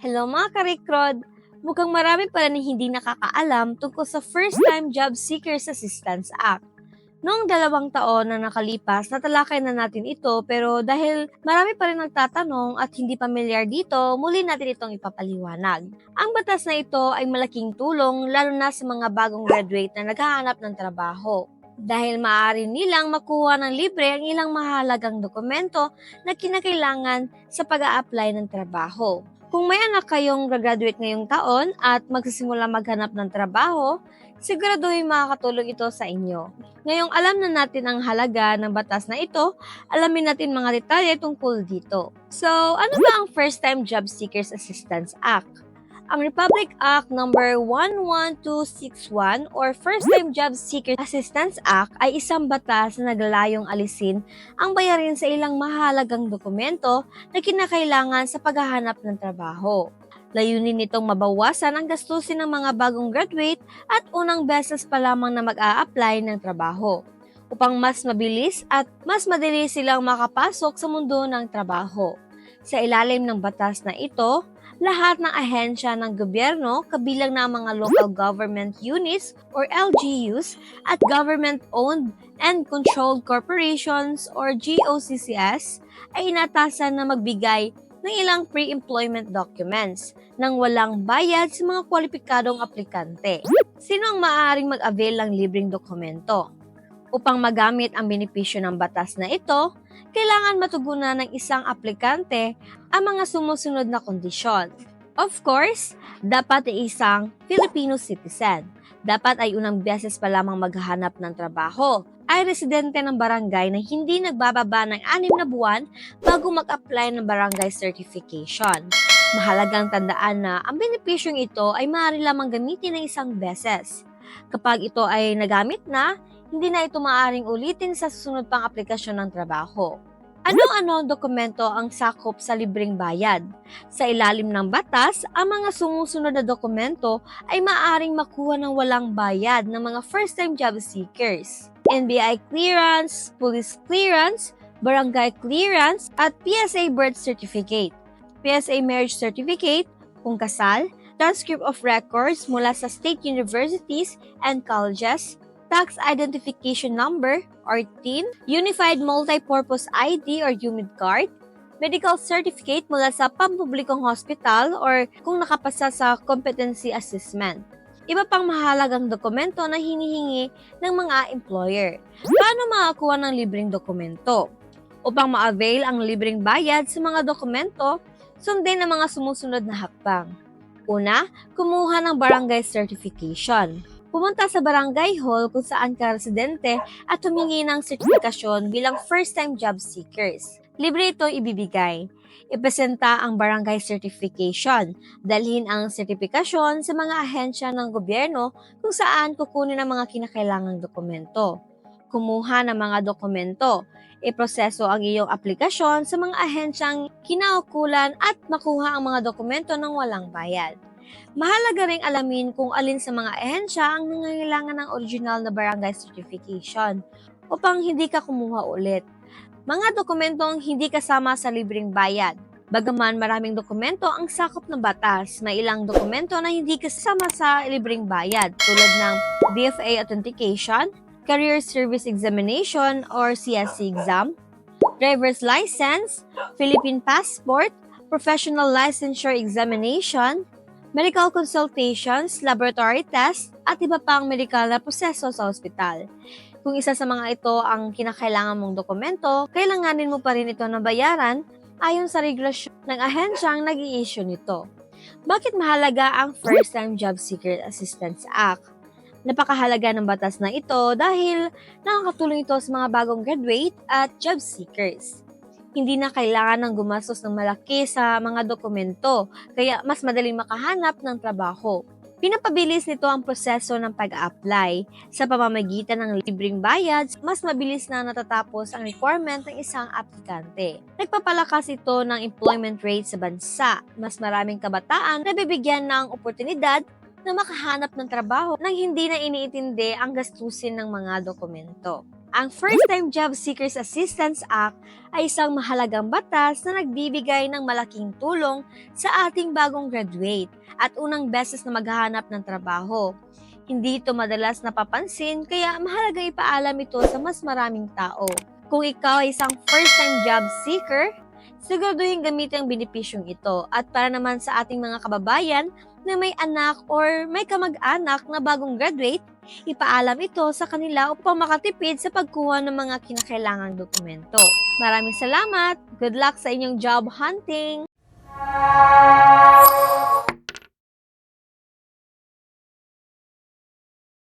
Hello mga ka-recruit! Mukhang marami pa rin hindi nakakaalam tungkol sa First-Time Job Seekers Assistance Act. Noong 2 taon na nakalipas, natalakay na natin ito pero dahil marami pa rin nagtatanong at hindi pamilyar dito, muli natin itong ipapaliwanag. Ang batas na ito ay malaking tulong lalo na sa mga bagong graduate na naghahanap ng trabaho. Dahil maaari nilang makuha ng libre ang ilang mahalagang dokumento na kinakailangan sa pag-a-apply ng trabaho. Kung may anak kayong graduate ngayong taon at magsisimula maghanap ng trabaho, siguraduhin makakatulong ito sa inyo. Ngayong alam na natin ang halaga ng batas na ito, alamin natin mga detalye tungkol dito. So, ano ba ang First Time Job Seekers Assistance Act? Ang Republic Act No. 11261 or First Time Job Seekers Assistance Act ay isang batas na naglalayong alisin ang bayarin sa ilang mahalagang dokumento na kinakailangan sa paghahanap ng trabaho. Layunin nitong mabawasan ang gastusin ng mga bagong graduate at unang beses pa lamang na mag-a-apply ng trabaho upang mas mabilis at mas madali silang makapasok sa mundo ng trabaho. Sa ilalim ng batas na ito, lahat ng ahensya ng gobyerno, kabilang na ang mga local government units or LGUs at government-owned and controlled corporations or GOCCS ay inatasan na magbigay ng ilang pre-employment documents nang walang bayad sa mga kwalipikadong aplikante. Sino ang maaaring mag-avail ng libreng dokumento? Upang magamit ang benepisyo ng batas na ito, kailangan matugunan ng isang aplikante ang mga sumusunod na kondisyon. Of course, dapat ay isang Filipino citizen. Dapat ay unang beses pa lamang maghahanap ng trabaho. Ay residente ng barangay na hindi nagbababa ng 6 na buwan bago mag-apply ng barangay certification. Mahalagang tandaan na ang benepisyong ito ay maaari lamang gamitin ng isang beses. Kapag ito ay nagamit na, hindi na ito maaaring ulitin sa susunod pang aplikasyon ng trabaho. Ano-ano ang dokumento ang sakop sa libreng bayad? Sa ilalim ng batas, ang mga sumusunod na dokumento ay maaaring makuha ng walang bayad ng mga first-time job seekers. NBI clearance, police clearance, barangay clearance, at PSA birth certificate, PSA marriage certificate, kung kasal, transcript of records mula sa state universities and colleges, tax identification number or TIN, Unified Multipurpose ID or UMID card, medical certificate mula sa pampublikong hospital or kung nakapasa sa competency assessment. Iba pang mahalagang dokumento na hinihingi ng mga employer. Paano makakuha ng libreng dokumento? Upang ma-avail ang libreng bayad sa mga dokumento, sundin ang mga sumusunod na hakbang. Una, kumuha ng barangay certification. Pumunta sa barangay hall kung saan ka residente at humingi ng sertifikasyon bilang first-time job seekers. Libre ito ibibigay. Ipresenta ang barangay certification. Dalhin ang sertifikasyon sa mga ahensya ng gobyerno kung saan kukunin ang mga kinakailangang dokumento. Kumuha ng mga dokumento. Iproseso ang iyong aplikasyon sa mga ahensyang kinaukulan at makuha ang mga dokumento ng walang bayad. Mahalaga ring alamin kung alin sa mga ahensya ang nangangailangan ng original na barangay certification upang hindi ka kumuha ulit. Mga dokumentong hindi kasama sa libreng bayad. Bagaman maraming dokumento ang sakop ng batas, may ilang dokumento na hindi kasama sa libreng bayad tulad ng BFA authentication, Career Service Examination or CSC exam, driver's license, Philippine passport, professional licensure examination, medical consultations, laboratory tests, at iba pang medical na proseso sa ospital. Kung isa sa mga ito ang kinakailangan mong dokumento, kailanganin mo pa rin ito na bayaran ayon sa regulasyon ng ahensyang nag-i-issue nito. Bakit mahalaga ang First Time Job Seeker Assistance Act? Napakahalaga ng batas na ito dahil nakakatulong ito sa mga bagong graduate at job seekers. Hindi na kailangan ng gumastos ng malaki sa mga dokumento, kaya mas madaling makahanap ng trabaho. Pinapabilis nito ang proseso ng pag-apply. Sa pamamagitan ng libreng bayad, mas mabilis na natatapos ang requirement ng isang aplikante. Nagpapalakas ito ng employment rate sa bansa. Mas maraming kabataan na bibigyan ng oportunidad na makahanap ng trabaho nang hindi na iniintindi ang gastusin ng mga dokumento. Ang First-Time Job Seekers Assistance Act ay isang mahalagang batas na nagbibigay ng malaking tulong sa ating bagong graduate at unang beses na maghahanap ng trabaho. Hindi ito madalas napapansin kaya mahalaga ipaalam ito sa mas maraming tao. Kung ikaw ay isang first-time job seeker, siguraduhin gamitin ang benepisyong ito at para naman sa ating mga kababayan na may anak or may kamag-anak na bagong graduate, ipaalam ito sa kanila upang makatipid sa pagkuha ng mga kinakailangang dokumento. Maraming salamat! Good luck sa inyong job hunting!